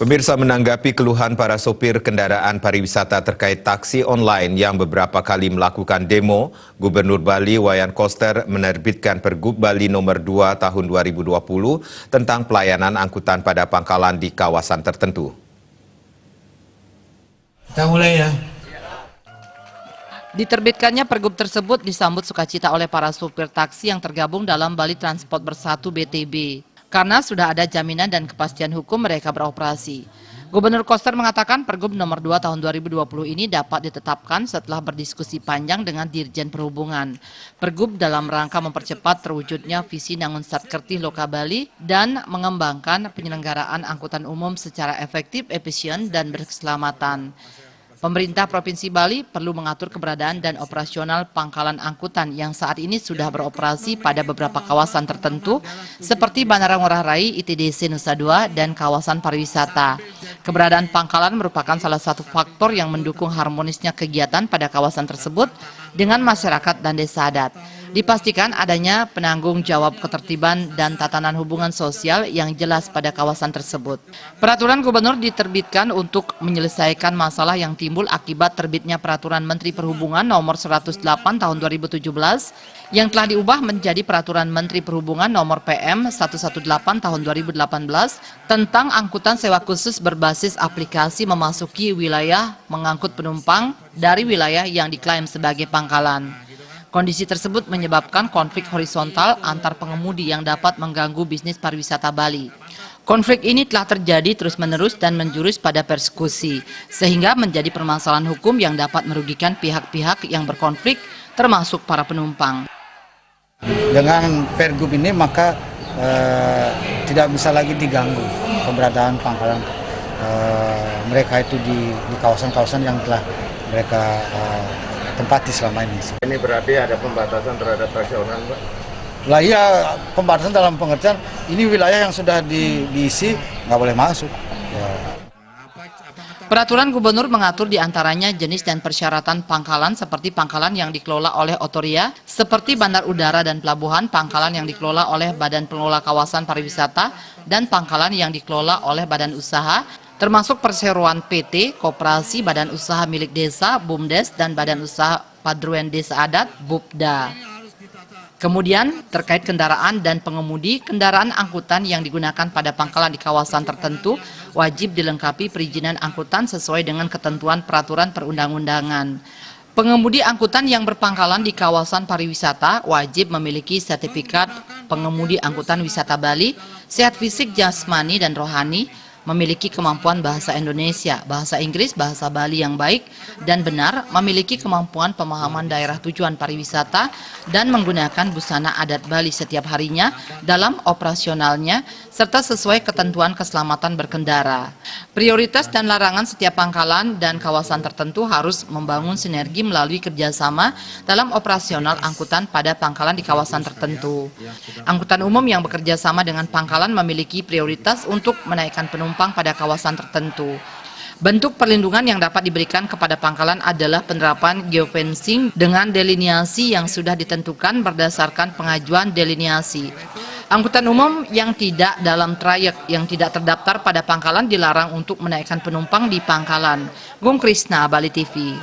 Pemirsa, menanggapi keluhan para sopir kendaraan pariwisata terkait taksi online yang beberapa kali melakukan demo, Gubernur Bali Wayan Koster menerbitkan Pergub Bali nomor 2 tahun 2020 tentang pelayanan angkutan pada pangkalan di kawasan tertentu. Kita mulai ya. Diterbitkannya Pergub tersebut disambut sukacita oleh para supir taksi yang tergabung dalam Bali Transport Bersatu BTB. Karena sudah ada jaminan dan kepastian hukum mereka beroperasi. Gubernur Koster mengatakan Pergub nomor 2 tahun 2020 ini dapat ditetapkan setelah berdiskusi panjang dengan Dirjen Perhubungan. Pergub dalam rangka mempercepat terwujudnya visi Nangun Satkertih Loka Bali dan mengembangkan penyelenggaraan angkutan umum secara efektif, efisien, dan berkeselamatan. Pemerintah Provinsi Bali perlu mengatur keberadaan dan operasional pangkalan angkutan yang saat ini sudah beroperasi pada beberapa kawasan tertentu seperti Bandara Ngurah Rai, ITDC Nusa Dua, dan kawasan pariwisata. Keberadaan pangkalan merupakan salah satu faktor yang mendukung harmonisnya kegiatan pada kawasan tersebut dengan masyarakat dan desa adat. Dipastikan adanya penanggung jawab ketertiban dan tatanan hubungan sosial yang jelas pada kawasan tersebut. Peraturan Gubernur diterbitkan untuk menyelesaikan masalah yang timbul akibat terbitnya Peraturan Menteri Perhubungan nomor 108 tahun 2017 yang telah diubah menjadi Peraturan Menteri Perhubungan nomor PM 118 tahun 2018 tentang angkutan sewa khusus berbasis aplikasi memasuki wilayah mengangkut penumpang dari wilayah yang diklaim sebagai pangkalan. Kondisi tersebut menyebabkan konflik horizontal antar pengemudi yang dapat mengganggu bisnis pariwisata Bali. Konflik ini telah terjadi terus-menerus dan menjurus pada persekusi, sehingga menjadi permasalahan hukum yang dapat merugikan pihak-pihak yang berkonflik, termasuk para penumpang. Dengan Pergub ini maka tidak bisa lagi diganggu keberadaan pangkalan mereka itu di kawasan-kawasan yang telah mereka tempati selama ini. Ini berarti ada pembatasan terhadap taksi online, Pak? Lah iya, pembatasan dalam pengertian ini wilayah yang sudah diisi nggak boleh masuk. Ya. Peraturan Gubernur mengatur diantaranya jenis dan persyaratan pangkalan seperti pangkalan yang dikelola oleh Otoria, seperti bandar udara dan pelabuhan, pangkalan yang dikelola oleh Badan Pengelola Kawasan Pariwisata, dan pangkalan yang dikelola oleh badan usaha, termasuk perseroan PT, koperasi, badan usaha milik desa, BUMDes, dan badan usaha Padruan Desa Adat, BUPDA. Kemudian, terkait kendaraan dan pengemudi, kendaraan angkutan yang digunakan pada pangkalan di kawasan tertentu wajib dilengkapi perizinan angkutan sesuai dengan ketentuan peraturan perundang-undangan. Pengemudi angkutan yang berpangkalan di kawasan pariwisata wajib memiliki sertifikat pengemudi angkutan wisata Bali, sehat fisik, jasmani, dan rohani, memiliki kemampuan bahasa Indonesia, bahasa Inggris, bahasa Bali yang baik dan benar, memiliki kemampuan pemahaman daerah tujuan pariwisata, dan menggunakan busana adat Bali setiap harinya dalam operasionalnya, serta sesuai ketentuan keselamatan berkendara. Prioritas dan larangan setiap pangkalan dan kawasan tertentu harus membangun sinergi melalui kerjasama dalam operasional angkutan pada pangkalan di kawasan tertentu. Angkutan umum yang bekerja sama dengan pangkalan memiliki prioritas untuk menaikkan penumpang pada kawasan tertentu. Bentuk perlindungan yang dapat diberikan kepada pangkalan adalah penerapan geofencing dengan delineasi yang sudah ditentukan berdasarkan pengajuan delineasi. Angkutan umum yang tidak dalam trayek yang tidak terdaftar pada pangkalan dilarang untuk menaikkan penumpang di pangkalan. Gung Krisna, Bali TV.